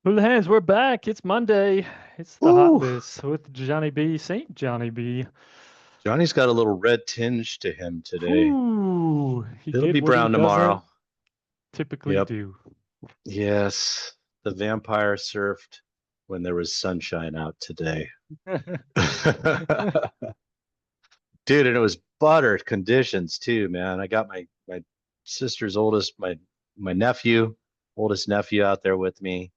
Hulahans, we're back. It's Monday. It's the hot Ooh, list with Johnny B, Saint Johnny B. Johnny's got a little red tinge to him today. Whoo, he It'll did be what he brown doesn't tomorrow. typically Yep. do. Yes. The vampire surfed when there was sunshine out today. Dude, and it was butter conditions too, man. I got my sister's oldest, my nephew, oldest nephew out there with me.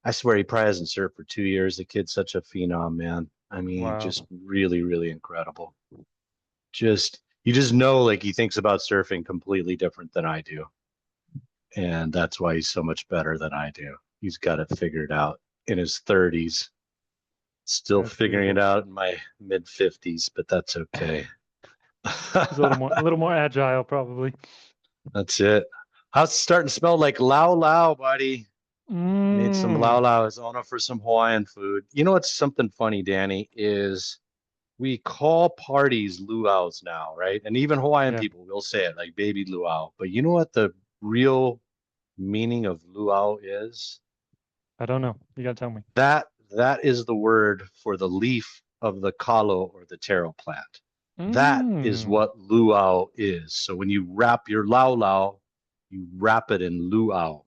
I swear he probably hasn't surfed for 2 years. The kid's such a phenom, man. I mean, Wow. just really, really incredible. Just you just know like he thinks about surfing completely different than I do. And that's why he's so much better than I do. He's got it figured out in his 30s, still That's figuring it beautiful. out in my mid 50s, but that's okay. He's a little more agile, probably. That's it. How's it starting to smell like lao lao, buddy? Made some lao Mmm. lao Arizona for some Hawaiian food. You know what's something funny, Danny, is we call parties luau's now, right? And even Hawaiian Yeah, people will say it like baby luau. But you know what the real meaning of luau is? I don't know. You gotta tell me. That is the word for the leaf of the kalo or the taro plant. That is Mmm. what luau is. So when you wrap your lau lau, you wrap it in luau.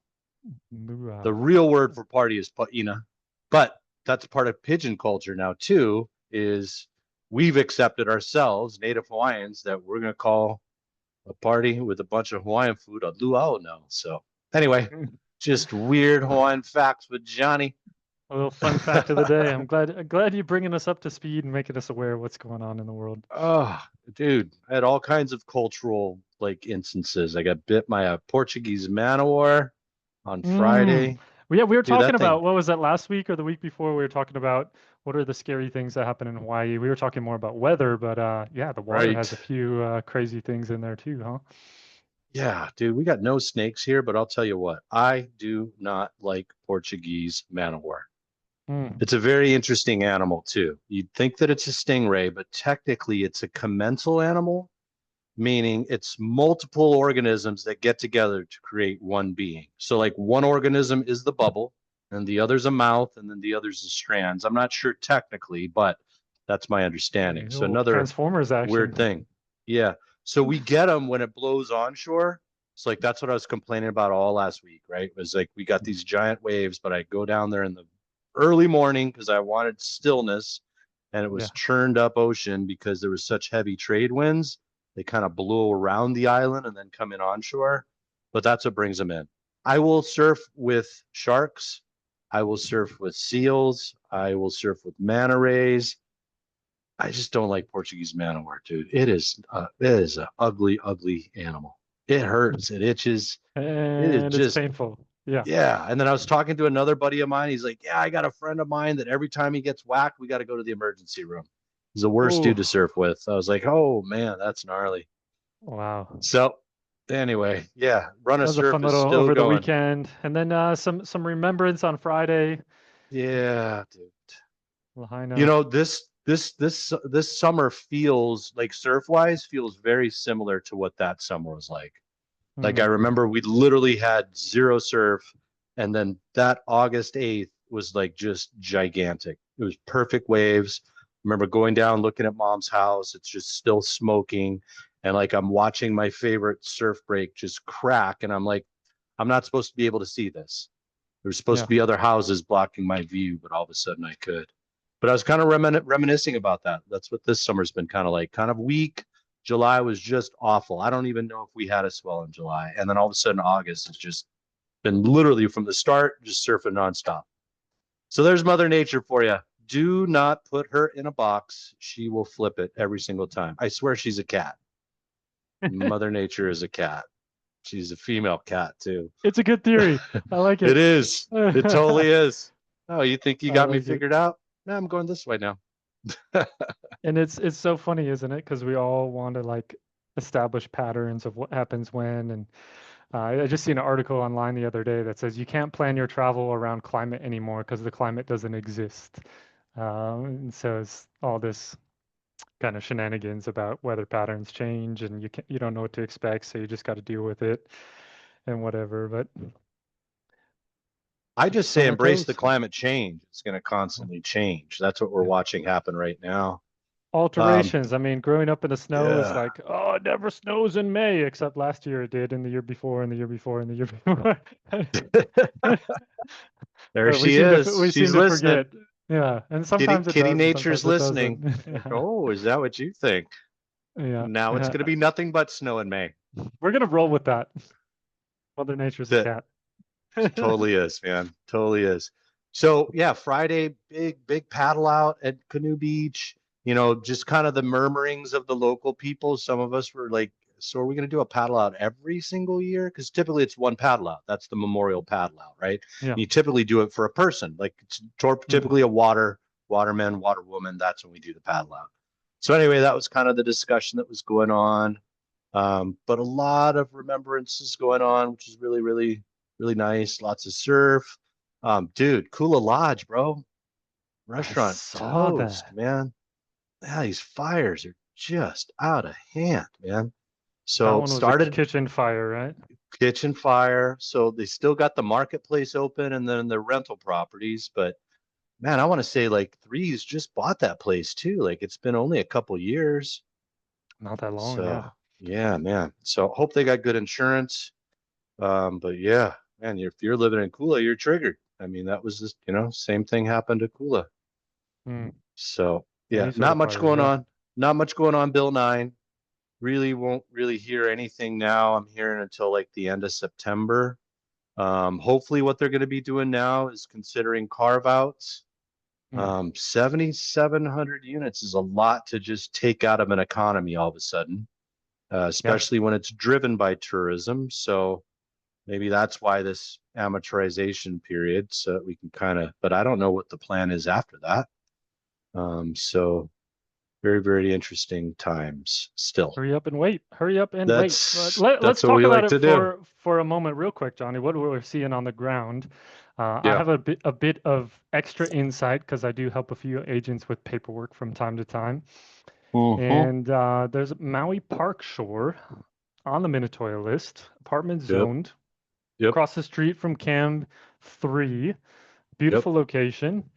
The Luau. real word for party is paina, but that's part of pigeon culture now too. Is we've accepted ourselves, Native Hawaiians, that we're going to call a party with a bunch of Hawaiian food a luau now. So anyway, just weird Hawaiian facts with Johnny. A little fun fact of the day. I'm glad you're bringing us up to speed and making us aware of what's going on in the world. Oh, dude, I had all kinds of cultural like instances. I got bit by a Portuguese man o' war on Mm. Friday. Well, yeah, we were Dude, talking that about thing. what was that last week or the week before? We were talking about what are the scary things that happen in Hawaii. We were talking more about weather, but yeah, the water has Right. a few crazy things in there too, huh? Yeah, dude, we got no snakes here, but I'll tell you what, I do not like Portuguese man o' war. Mm. It's a very interesting animal too. You'd think that it's a stingray, but technically it's a commensal animal, meaning it's multiple organisms that get together to create one being. So, like one organism is the bubble, and the other's a mouth, and then the other's the strands. I'm not sure technically, but that's my Okay, understanding. So, little another Transformers weird action. thing. Yeah. So, we get them when it blows onshore. It's like that's what I was complaining about all last week, right? It was like we got these giant waves, but I go down there in the early morning because I wanted stillness and it Yeah. was churned up ocean because there was such heavy trade winds. They kind of blow around the island and then come in onshore, but that's what brings them in. I will surf with sharks. I will surf with seals. I will surf with manta rays. I just don't like Portuguese man o' war, dude. It is an ugly, ugly animal. It hurts. It itches. It is And it's just painful. Yeah. yeah. And then I was talking to another buddy of mine. He's like, yeah, I got a friend of mine that every time he gets whacked, we got to go to the emergency room. He's the worst dude to Oh, surf with. I was like, oh man, that's gnarly. wow. So anyway, yeah, run a That was a surf fun is little still over the going. weekend. And then some remembrance on Friday. Yeah, dude. You Lahaina. know, this summer feels like surf wise feels very similar to what that summer was like. Like I Mm. remember we literally had zero surf, and then that August 8th was like just gigantic. It was perfect waves. I remember going down, looking at mom's house. It's just still smoking. And like I'm watching my favorite surf break just crack. And I'm like, I'm not supposed to be able to see this. There was supposed Yeah. to be other houses blocking my view, but all of a sudden I could. But I was kind of reminiscing about that. That's what this summer's been kind of like, kind of weak. July was just awful. I don't even know if we had a swell in July. And then all of a sudden, August has just been literally from the start, just surfing nonstop. So there's Mother Nature for you. Do not put her in a box. She will flip it every single time. I swear she's a cat. Mother Nature is a cat. She's a female cat, too. It's a good theory. I like It it. is. It I totally is. Oh, you think you got me like it. figured out? No, I'm going this way now. And it's so funny, isn't it? Because we all want to like establish patterns of what happens when. And I just seen an article online the other day that says you can't plan your travel around climate anymore because the climate doesn't exist. And so it's all this kind of shenanigans about weather patterns change and you don't know what to expect, so you just got to deal with it and whatever. But I keeps just us say on our embrace the toes. climate change. It's going to constantly change. That's what we're Yeah. watching happen right now. Um, Alterations. I mean, growing up in the snow is yeah. like, oh, it never snows in May, except last year it did, and the year before, and the year before, and the year before. There But she is. we seem She's to listening. forget. Yeah, and sometimes it Kitty does, and Nature's sometimes it listening. doesn't. Like, Yeah, oh, is that what you think? yeah. Now it's going to be nothing but snow in May. We're gonna roll with that. Mother Nature's a That cat. totally is, man. Totally is. So yeah, Friday, big paddle out at Canoe Beach. You know, just kind of the murmurings of the local people. Some of us were like, so are we going to do a paddle out every single year? Because typically it's one paddle out. That's the memorial paddle out, right? Yeah. And you typically do it for a person, like it's Mm. typically a waterman, waterwoman. That's when we do the paddle out. So anyway, that was kind of the discussion that was going on. But a lot of remembrances going on, which is really nice. Lots of surf. Dude, Kula Lodge, bro. I Restaurant saw toast, that. man. Yeah, these fires are just out of hand, man. That So one was a started kitchen fire, right? kitchen fire. So they still got the marketplace open and then the rental properties. But man, I want to say like Threes just bought that place too. Like it's been only a couple years. Not that long, So yeah. yeah, man. So hope they got good insurance. But yeah, man, if you're living in Kula, you're triggered. I mean, that was just, same thing happened to Kula. Mm. So yeah, Any sort not of much fires, going yeah. on. Not much going on, Bill Nine. Really won't really hear anything now. I'm hearing until like the end of September. Hopefully what they're going to be doing now is considering carve outs. Mm. 7,700 units is a lot to just take out of an economy all of a sudden, Yeah. especially when it's driven by tourism. So maybe that's why this amortization period, so that we can kind of, but I don't know what the plan is after that. So very interesting times still. Hurry up and wait. Hurry up and wait. But That's let's what talk we about like it to do. for a moment, real quick, Johnny. What we're seeing on the ground. I Yeah. have a bit of extra insight because I do help a few agents with paperwork from time to time. Mm-hmm. And there's Maui Park Shore on the Minatoya list, apartment Yep. zoned Yep. across the street from Cam 3. Yep. Beautiful location.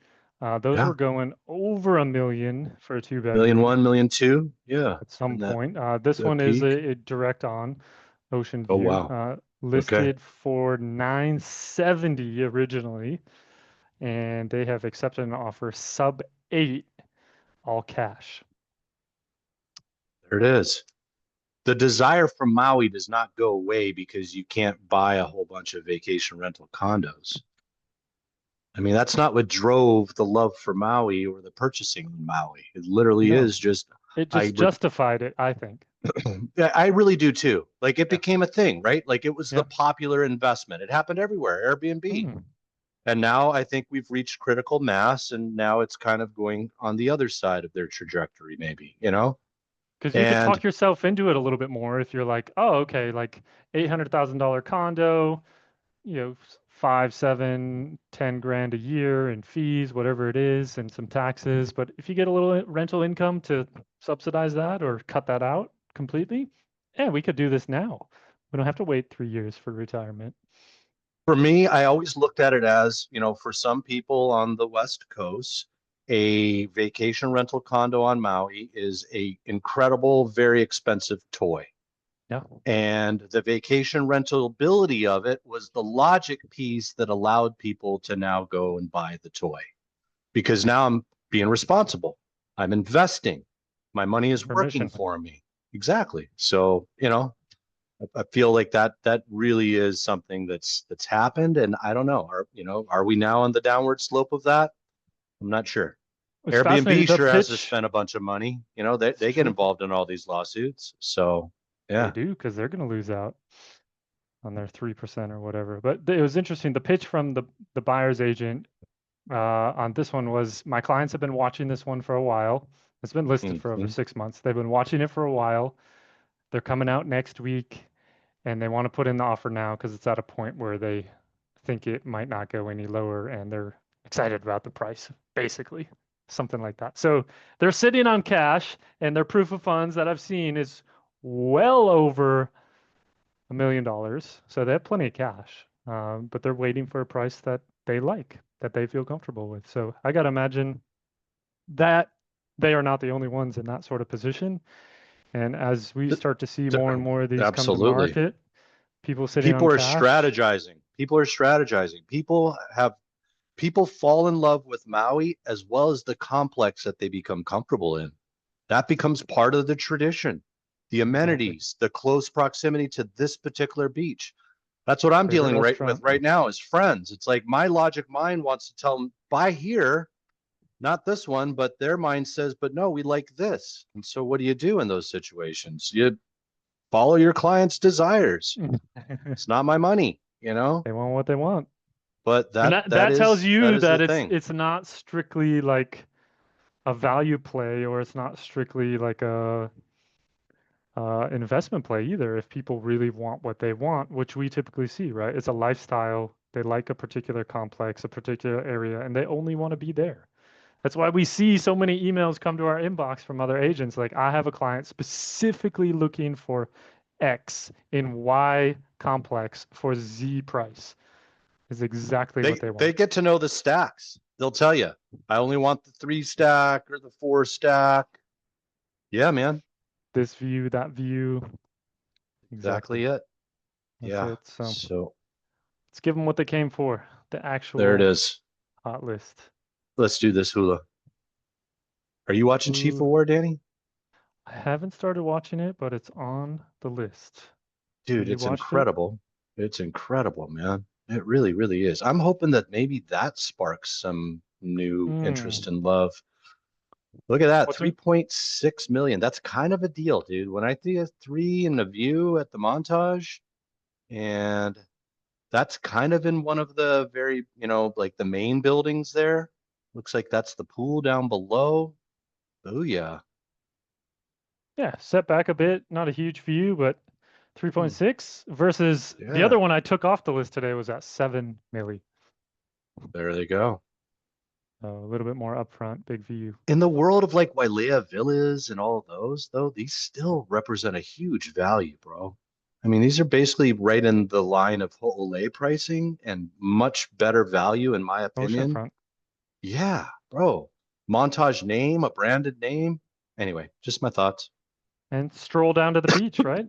Those Yeah. were going over a million for a two Million bedroom one, million two. Yeah. at some And that point. This that one is peak. a direct on Ocean Oh View, wow. Okay. listed for 970 originally, and they have accepted an offer sub 8, all cash. There it is. The desire for Maui does not go away because you can't buy a whole bunch of vacation rental condos. I mean, that's not what drove the love for Maui or the purchasing of Maui. It literally No, is just it I just would justified it, I think. yeah, I really do too. Like it Yeah, became a thing, right? Like it was the yeah. popular investment. It happened everywhere, Airbnb. Mm. And now I think we've reached critical mass and now it's kind of going on the other side of their trajectory, maybe. Because you could And talk yourself into it a little bit more if you're like, oh, okay, like $800,000 condo, 5, 7, 10 grand a year in fees, whatever it is, and some taxes. But if you get a little rental income to subsidize that or cut that out completely, yeah, we could do this now. We don't have to wait 3 years for retirement. for me, I always looked at it as, for some people on the West Coast, a vacation rental condo on Maui is a incredible, very expensive toy. Yeah, And the vacation rentability of it was the logic piece that allowed people to now go and buy the toy. Because now I'm being responsible. I'm investing. My money is working permission. for me. Exactly. So, I feel like that really is something that's happened. And I don't know. Are we now on the downward slope of that? I'm not sure. It's fascinating. Airbnb The sure has to pitch, spend a bunch of money. They, it's they get true. involved in all these lawsuits. So They yeah. do because they're going to lose out on their 3% or whatever. But it was interesting. The pitch from the buyer's agent on this one was my clients have been watching this one for a while. It's been listed for over Mhm. 6 months. They've been watching it for a while. They're coming out next week and they want to put in the offer now because it's at a point where they think it might not go any lower and they're excited about the price, basically. Something like that. So they're sitting on cash and their proof of funds that I've seen is well over $1 million. So they have plenty of cash. But they're waiting for a price that they like, that they feel comfortable with. So I got to imagine that they are not the only ones in that sort of position. And as we Th- start to see more and more of these come to Absolutely. market, people sitting People on are cash. strategizing. People are strategizing. People fall in love with Maui as well as the complex that they become comfortable in. That becomes part of the tradition. The Exactly. amenities, the close proximity to this particular beach. That's what I'm Favorite dealing with restaurant. right now is friends. It's like my logic mind wants to tell them buy here, not this one, but their mind says, but no, we like this. And so what do you do in those situations? You follow your client's desires. It's not my money, you know, They want what they want. but And that tells that you is the that thing. it's not strictly like a value play, or it's not strictly like a investment play either. If people really want what they want, which we typically see, right? It's a lifestyle. They like a particular complex, a particular area, and they only want to be there. That's why we see so many emails come to our inbox from other agents. Like, I have a client specifically looking for X in Y complex for Z price. Is exactly what they They want. get to know the stacks. They'll tell you, I only want the 3 stack or the 4 stack. Yeah, man. This view, that view. Exactly. Exactly it. That's Yeah. it. So So let's give them what they came for, the there it actual is. hot list. Let's do this hula. Are you watching Chief Ooh, of War, Danny? I haven't started watching it, but it's on the list. Have Dude, you it's watched it? incredible. It's incredible, man. It really, really is. I'm hoping that maybe that sparks some new interest Hmm. and love. Look at that, What's it? 3.6 million. That's kind of a deal, dude. When I see a three in the view at the montage, and that's kind of in one of the very, like the main buildings there. Looks like that's the pool down below. Oh yeah. Yeah, set back a bit, not a huge view, but Hmm. 3.6 versus the other Yeah, one I took off the list today was at 7 milli. there they go. So a little bit more upfront, big view. In the world of like Wailea Villas and all of those, though, these still represent a huge value, bro. I mean, these are basically right in the line of Ho'olei pricing and much better value, in my opinion. Oceanfront. Yeah, bro. Montage name, a branded name. Anyway, just my thoughts. And stroll down to the beach, right?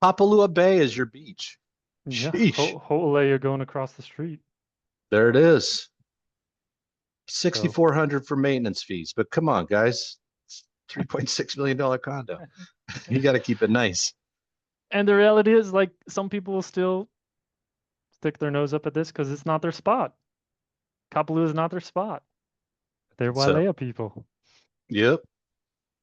Papalua Bay is your beach. Yeah, Sheesh. Ho'olei, you're going across the street. There it is. So, 6,400 for maintenance fees. But come on, guys. $3.6 million condo. You got to keep it nice. and the reality is, like, some people will still stick their nose up at this because it's not their spot. Kapalua is not their spot. They're So, Wailea people, yep.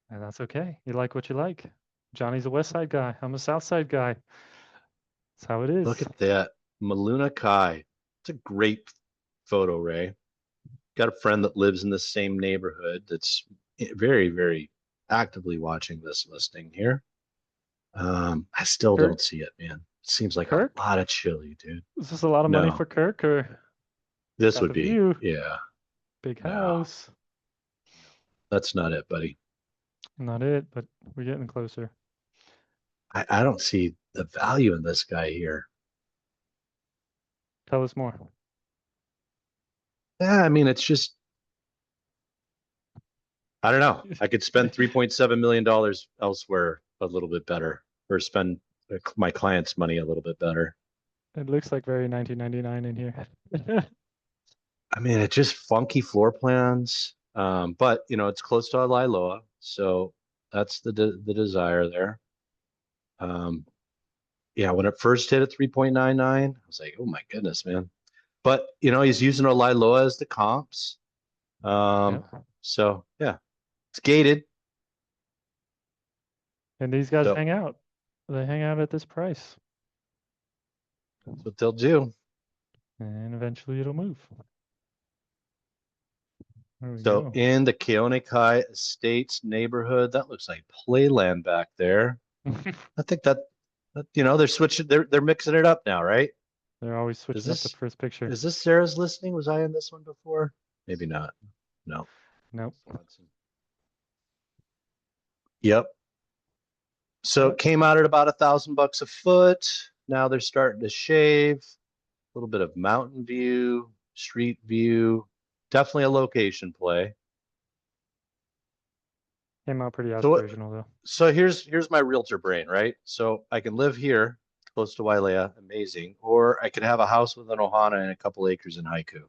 and that's okay. You like what you like. Johnny's a West Side guy. I'm a South Side guy. That's how it Look is. at that. Maluna Kai. It's a great photo, Ray. Got a friend that lives in the same neighborhood that's very, very actively watching this listing here. I still Kirk, don't see it, man. It seems like a Kirk, lot of chili, dude. is this a lot of money No, for Kirk, or this got would the be, view? yeah, Big no, house. no, that's not it, buddy. Not it, but we're getting closer. I don't see the value in this guy here. Tell us more. Yeah, I mean, it's just, I don't know. I could spend $3.7 million elsewhere a little bit better, or spend my client's money a little bit better. It looks like very 1999 in here. I mean, it's just funky floor plans. But it's close to Lailoa, so that's the desire there. Um, yeah, when it first hit at 3.99, I was like, oh my goodness, man. But he's using a Lailoa as the comps. Yeah. So yeah, it's gated. And these guys So hang out. They hang out at this price. that's what they'll do. And eventually it'll move. There we So go. in the Keonekai Estates neighborhood, that looks like playland back there. I think that they're switching, they're mixing it up now, right? They're always Is switching up the this first picture. is this Sarah's listing? Was I in this one before? Maybe not. No. Nope. Yep. So it But came out at about $1,000 a foot. Now they're starting to shave. little bit of mountain view, street view, definitely a location play. Came out pretty So aspirational though. so here's my realtor brain, right? So I can live here close to Wailea, amazing, or I could have a house with an ohana and a couple acres in Haiku.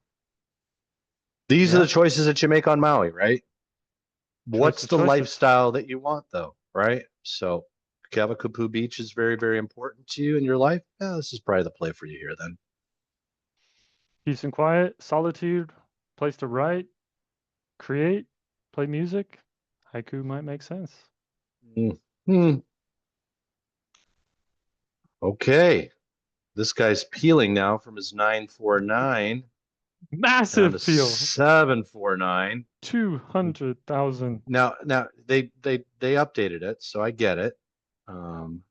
These are Yeah, the choices that you make on Maui, right? What's choices, the choices. lifestyle that you want though, right? So Kavakupu Beach is very, very important to you in your life. Yeah, this is probably the play for you here then. Peace and quiet, solitude, place to write, create, play music. Haiku might make sense. Hmm. Okay. This guy's peeling now from his 949 down to Massive peel. 749. 200,000. Now they updated it, so I get it. Um,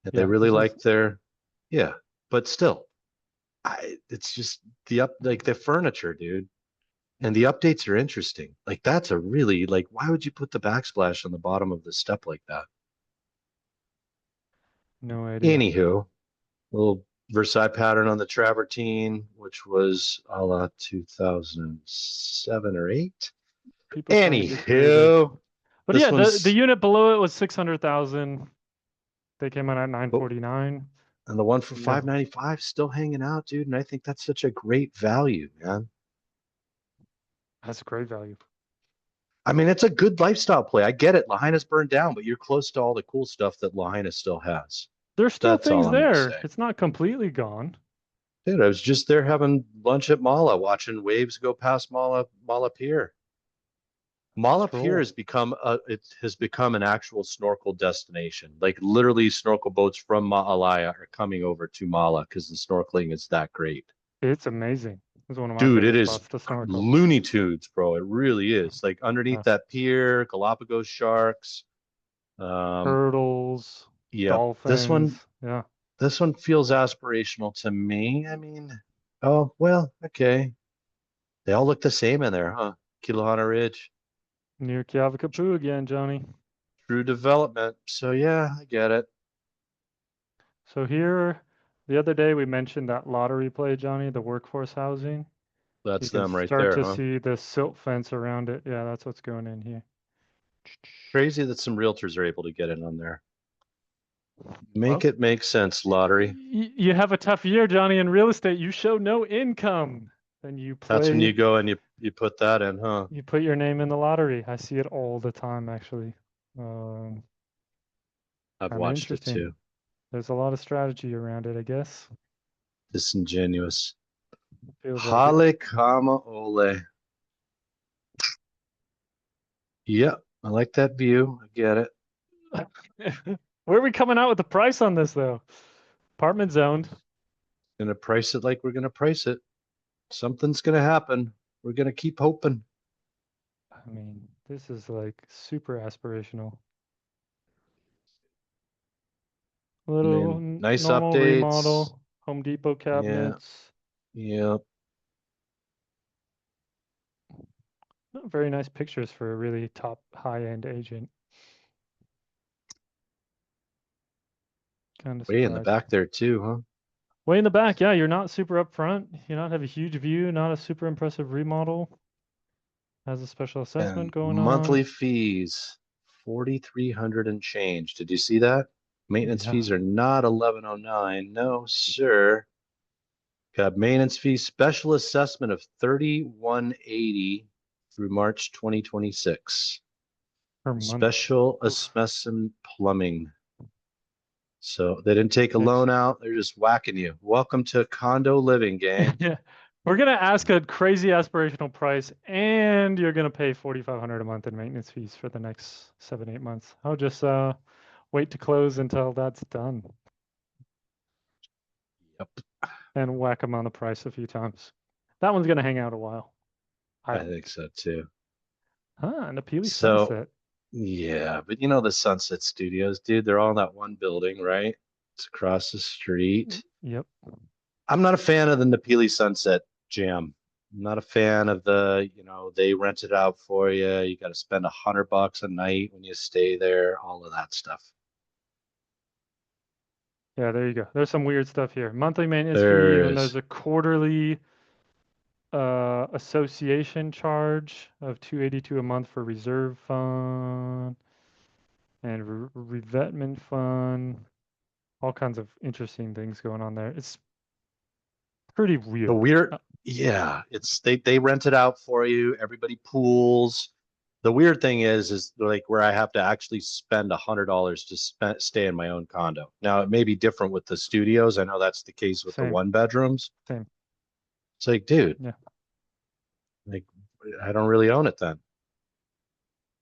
and they Yeah, really this one's like their, yeah, but still, it's just like the furniture, dude. And the updates are interesting. Like that's a really like, why would you put the backsplash on the bottom of the step like that? no idea. Anywho, little Versailles pattern on the travertine, which was a la 2007 or 8. People trying to get creative. Anywho, But this yeah, the one's unit below it was 600,000. They came out at oh, 949. and the one for Yeah, 595 still hanging out, dude. And I think that's such a great value, man. that's a great value. I mean, it's a good lifestyle play. I get it. Lahaina's burned down, but you're close to all the cool stuff that Lahaina still has. There's still That's all things I'm gonna there. say. It's not completely gone. Dude, I was just there having lunch at Mala, watching waves go past Mala Pier. Mala Pier Stroll. has become an actual snorkel destination. Like literally snorkel boats from Ma'alaya are coming over to Mala because the snorkeling is that great. It's amazing. It's one of my Dude, it favorite is spots to snorkel. Looney Tunes, bro. It really is. Like underneath Uh, that pier, Galapagos sharks. Um, Turtles, yep. dolphins. Yeah. This one feels aspirational to me. I mean, oh well, okay. They all look the same in there, huh? Kilohana Ridge, Near Kiavakapu again, Johnny. true development. So yeah, I get it. So here, the other day we mentioned that lottery play, Johnny, the workforce housing. You That's can them right start there, to huh? see the silt fence around it. Yeah, that's what's going in here. Crazy that some realtors are able to get in on there. Make Well, it make sense, lottery. you have a tough year, Johnny, in real estate. You show no income. Then That's when you go and you put that in, huh? you put your name in the lottery. I see it all the time, actually. I've Kind of watched it interesting. too. There's a lot of strategy around it, I guess. Disingenuous. Feels like it. Hale Kama Ole. Yep, I like that view. I get it. Where are we coming out with the price on this, though? Apartment zoned. Gonna price it like we're gonna price it. Something's gonna happen. We're gonna keep hoping. I mean, this is like super aspirational. I Little mean, nice normal updates. remodel, Home Depot Yeah, cabinets. yeah. Very nice pictures for a really top high-end agent. Kind of Way in the surprised. back there too, huh? Way in the back, yeah, you're not super up front. You not have a huge view, not a super impressive remodel. Has a special And assessment going on. monthly fees, 4,300 and change. Did you see that? Maintenance Yeah, fees are not 1109. No, sir. Got maintenance fee special assessment of 3,180 through March 2026. per month. Special Oof. assessment plumbing. So they didn't take a Makes loan out. They're just whacking you. Welcome to condo living, gang. yeah. We're gonna ask a crazy aspirational price, and you're gonna pay 4,500 a month in maintenance fees for the next 7, 8 months. I'll just wait to close until that's done Yep, and whack them on the price a few times. That one's gonna hang out a while, I I hope. think so too. And the Peely So Sunset. yeah, but you know the Sunset Studios, dude, they're all in that one building, right? It's across the street. Yep. I'm not a fan of the Napili Sunset Jam. I'm not a fan of they rent it out for you. You got to spend $100 a night when you stay there, all of that stuff. Yeah, there you go. There's some weird stuff here. Monthly maintenance fee, and There then there's is. a quarterly association charge of 282 a month for reserve fund and revetment fund. All kinds of interesting things going on there. It's pretty The weird. weird, yeah, it's they rent it out for you. Everybody pools. The weird thing is like where I have to actually spend $100 to stay in my own condo. Now it may be different with the studios. I know that's the case with the Same, one bedrooms. same. It's like, dude, Yeah. like I don't really own it then.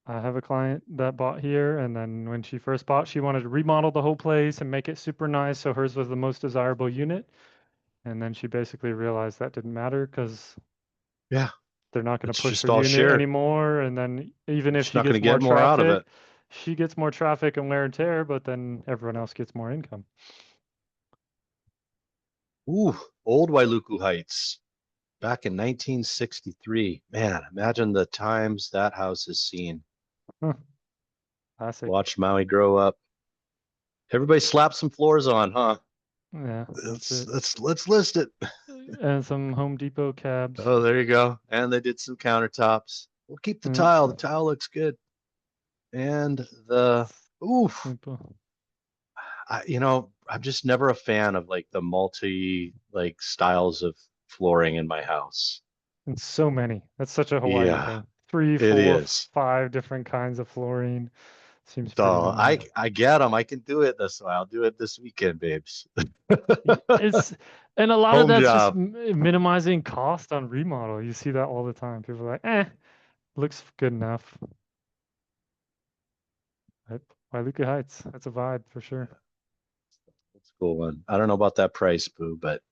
I have a client that bought here, and then when she first bought, she wanted to remodel the whole place and make it super nice, so hers was the most desirable unit. And then she basically realized that didn't matter because Yeah, they're not going to it's push just her all unit shared. anymore. And then even if Just she not going to gets more get more out of it. traffic, she gets more traffic and wear and tear, but then everyone else gets more income. Ooh, old Wailuku Heights back in 1963. Man, imagine the times that house has seen. Huh, classic. Watched Maui grow up. Everybody slap some floors on, huh? Yeah, that's it. Let's list it. And some Home Depot cabs. Oh, there you go. And they did some countertops. We'll keep the Yeah, tile. The tile looks good. And the oof, simple. I'm just never a fan of like the multi like styles of flooring in my house. And so many. That's such a Hawaii Yeah, thing. Three, it four, is. five different kinds of flooring. Seems pretty So normal. I get them. I can do it this way. I'll do it this weekend, babes. It's and a lot of Home that's just job. minimizing cost on remodel. You see that all the time. People are like, looks good enough. But Wailuku Heights, that's a vibe for sure. That's a cool one. I don't know about that price, Boo, but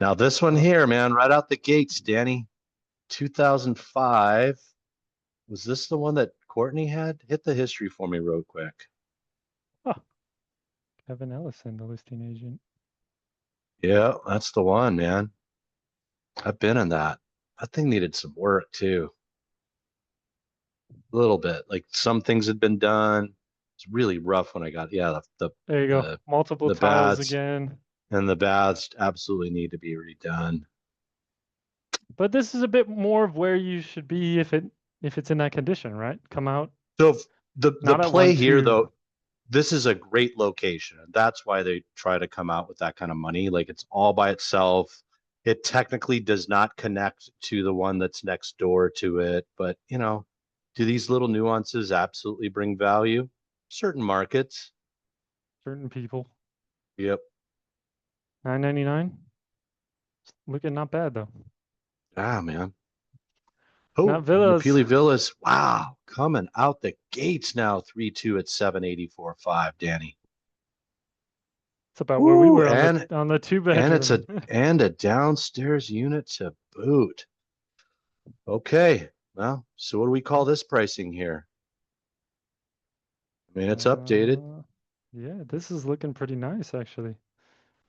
now this one Oh, here, man, right out the gates, Danny, 2005. Was this the one that Courtney had? Hit the history for me real quick. oh, Kevin Ellison, the listing agent. Yeah, that's the one, man. I've been in that. That thing needed some work too. A little bit. Like some things had been done. It's really rough when I got, yeah, There you go. the Multiple the tiles baths again. and the baths absolutely need to be redone. But this is a bit more of where you should be if it's in that condition, right? Come out So the not at play one, here two. though, this is a great location. And that's why they try to come out with that kind of money. Like it's all by itself. It technically does not connect to the one that's next door to it. But, do these little nuances absolutely bring value? Certain markets. Certain people. Yep. 9.99. Looking not bad though. Ah, man. Not Oh, villas. Napili Villas. Wow. Coming out the gates now, 3-2 at 784.5, Danny. It's about where we Ooh, were on the two and it's bedroom. a downstairs unit to boot. Okay. Well, so what do we call this pricing here? I mean, it's updated. Uh, yeah, this is looking pretty nice actually.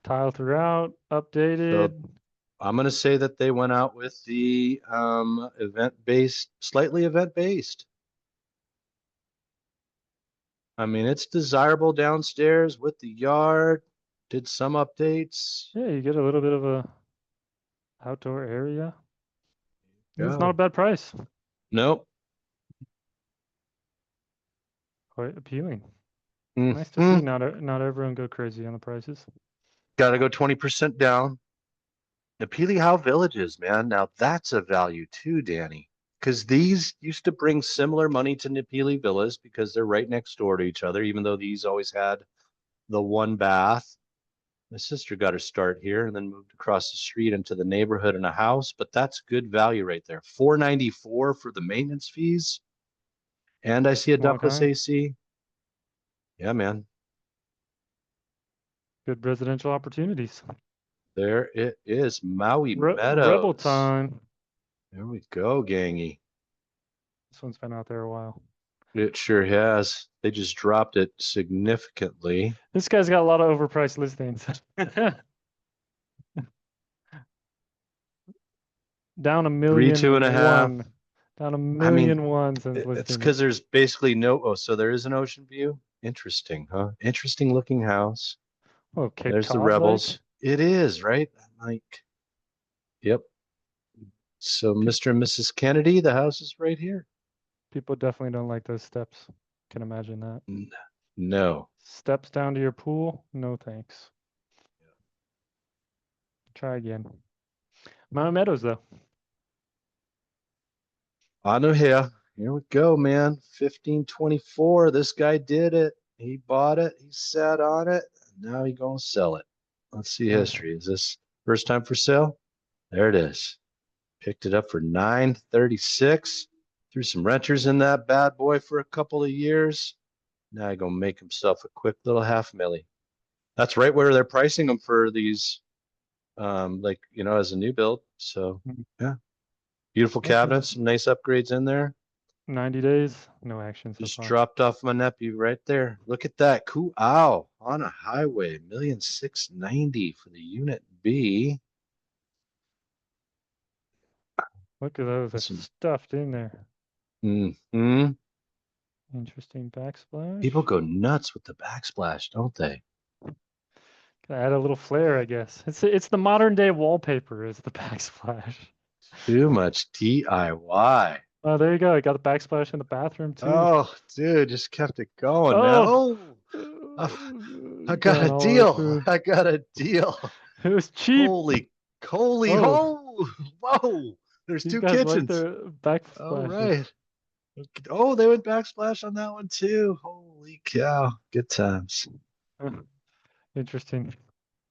Tile throughout, So updated. I'm going to say that they went out with the slightly event based. I mean, it's desirable downstairs with the yard. Did some updates. Yeah, you get a little bit of a outdoor area. It's not a Go. bad price. Nope. Quite appealing. Nice to see. Hmm. Not everyone go crazy on the prices. Got to go 20% down. The Peely How Villages, man. Now that's a value too, Danny. Because these used to bring similar money to Napili Villas because they're right next door to each other, even though these always had the one bath. My sister got her start here and then moved across the street into the neighborhood in a house, but that's good value right there. 494 for the maintenance fees. And I see a Small ductless guy. AC. Yeah, man. Good residential opportunities. There it is. Maui Rebel Meadows. time. There we go, gangy. This one's been out there a while. It sure has. They just dropped it significantly. This guy's got a lot of overpriced listings. Down a Three, million two and a half. one. Down a I mean, million one since it's listing it. because there's basically no. Oh, so there is an ocean view. Interesting, huh? Interesting looking house. Oh, Cape There's the Cod, like Rebels. It is, right? I'm like, yep. So pe Mr. and Mrs. Kennedy, the house is right here. people definitely don't like those steps. Can imagine that. N- No. Steps down to your pool? No thanks. Try again. Maui Meadows, though. On to here. Here we go, man. 1524. This guy did it. He bought it. He sat on it. Now he gonna sell it. Let's see Uh, history. Is this first time for sale? There it is. Picked it up for 936. Threw some renters in that bad boy for a couple of years. Now he gonna make himself a quick little half milli. That's right where they're pricing them for these, like as a new build. So mm, yeah, beautiful okay. cabinets, some nice upgrades in there. 90 days, no action so Just far. dropped off my nephew right there. Look at that. Cool. Ow. On a highway. 1,690,000 for the unit B. Look at those. They're Some stuffed in there. hmm Interesting backsplash. people go nuts with the backsplash, don't they? Gotta add a little flair, I guess. It's the modern day wallpaper is the backsplash. Too much DIY. Oh, there you go. I got the backsplash in the bathroom too. Oh, dude, just kept it going, man. Oh, Oh, I got going a all the way deal. through. I got a deal. It was cheap. Holy, holy, Oh, ho. Whoa. There's these two guys like kitchens. their All backsplashes. right. Oh, they went backsplash on that one too. Holy cow. Good times. Interesting.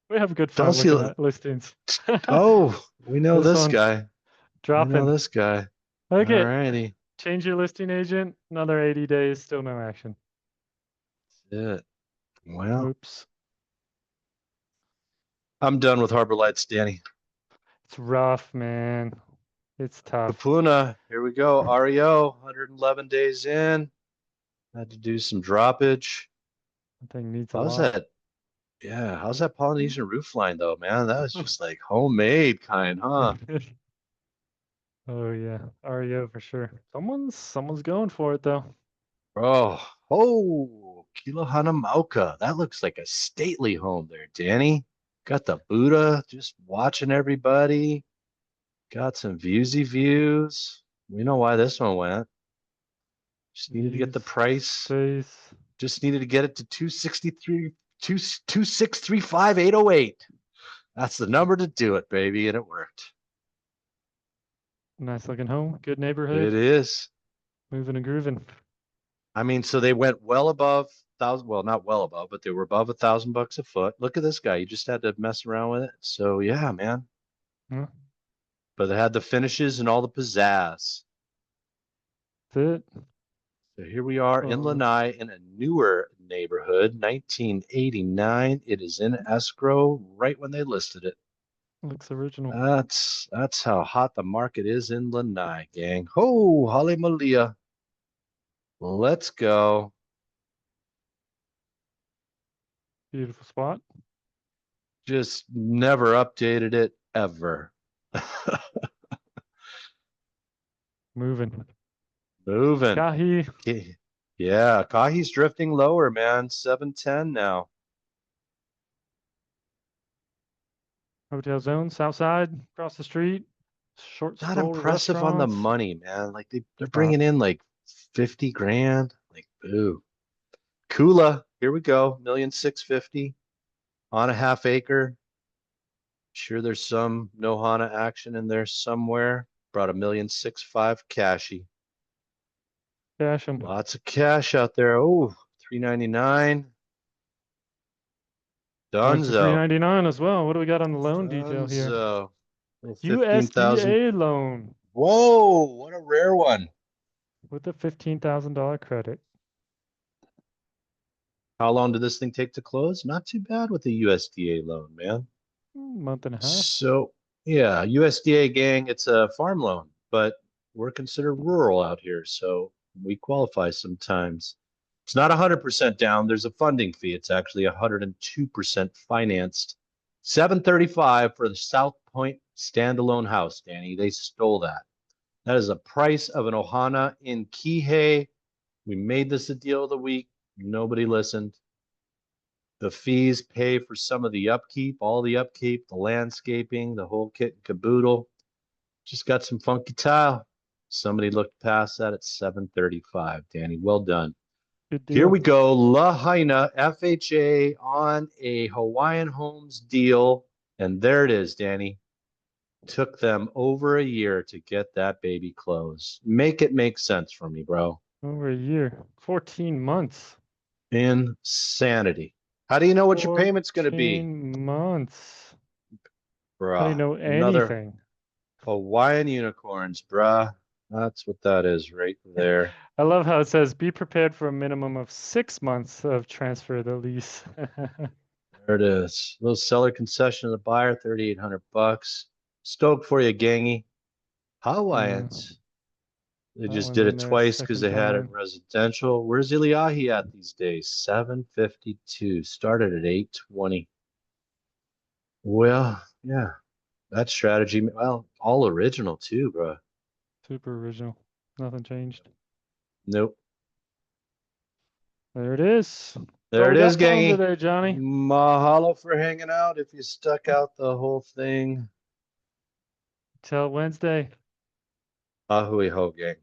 We have good Don't fun see. looking at listings. Oh, we know This this one guy. We know dropping. this guy. All Okay, righty. change your listing agent. Another 80 days, still no action. That's it. Well, Oops. I'm done with Harbor Lights, Danny. It's rough, man. It's tough. Kapuna, here we go. REO, 111 days in. Had to do some droppage. That thing needs a How's lot. that? Yeah, how's that Polynesian roof line though, man? That was just like homemade kind, huh? Oh yeah, REO for sure. Someone's going for it though. Oh, Kilohana Mauka. That looks like a stately home there, Danny. Got the Buddha just watching everybody. Got some viewsy views. We know why this one went. Just needed to get the Views, price. space. Just needed to get it to 263, 2635808. That's the number to do it, baby, and it worked. Nice looking home. Good neighborhood. It is. Moving and grooving. I mean, so they went well above thousand. Well, not well above, but they were above $1,000 a foot. Look at this guy. You just had to mess around with it. So yeah, man. Yeah, But it had the finishes and all the pizzazz. that's it. So here we are in Oh, Lanai in a newer neighborhood, 1989. It is in escrow right when they listed it. looks original. That's how hot the market is in Lanai, gang. Ho, Holly Malia. Let's go. Beautiful spot. Just never updated it ever. Moving. Moving. Kahi. Yeah, Kahi's drifting lower, man. 710 now. Hotel Zone, South Side, across the street. Short Not stroll to impressive on the restaurants. money, man. Like they're Stop. bringing in like 50 grand. Like, boo. Kula, here we go. 1,650,000 on a half acre. Sure, there's some Nohana action in there somewhere. Brought 1,650,000 cashy. Dash 'em. Lots of cash out there. Oh, 399. Went to Dunzo. 399 as well. What do we got on the loan detail here? Dunzo. Little 15,000. USDA loan Whoa, what a rare one. with a $15,000 credit. How long did this thing take to close? Not too bad with the USDA loan, man. Month and a half. So, yeah, USDA gang, it's a farm loan, but we're considered rural out here, so we qualify sometimes. It's not 100% down. There's a funding fee. It's actually 102% financed. 735 for the South Point standalone house, Danny. They stole that. That is the price of an Ohana in Kihei. We made this a deal of the week. Nobody listened. The fees pay for some of the upkeep, all the upkeep, the landscaping, the whole kit and caboodle. Just got some funky tile. Somebody looked past that at 7:35. Danny, well done. Good Here deal. we go. Lahaina FHA on a Hawaiian Homes deal. And there it is, Danny. Took them over a year to get that baby closed. Make it make sense for me, bro. Over a year. 14 months. Insanity. How do you know what your payment's going to be? 14 months. How do you Bruh. know Another anything? Hawaiian unicorns, bruh. That's what that is right there. I love how it says be prepared for a minimum of 6 months of transfer the lease. There it is. Little seller concession to the buyer, 3,800 bucks. Stoked for you, gangy. Yeah, Hawaiians. They that just one's did in it there twice because second they had it time. residential. Where's Iliahi at these days? 752. Started at 820. Well, yeah, that strategy. Well, all original too, bro. Super original. Nothing changed. Nope. There it is. That's all There we it is, got for him gangy. today, Johnny. Mahalo for hanging out. If you stuck out the whole thing, Till Wednesday. ahui ho, gang.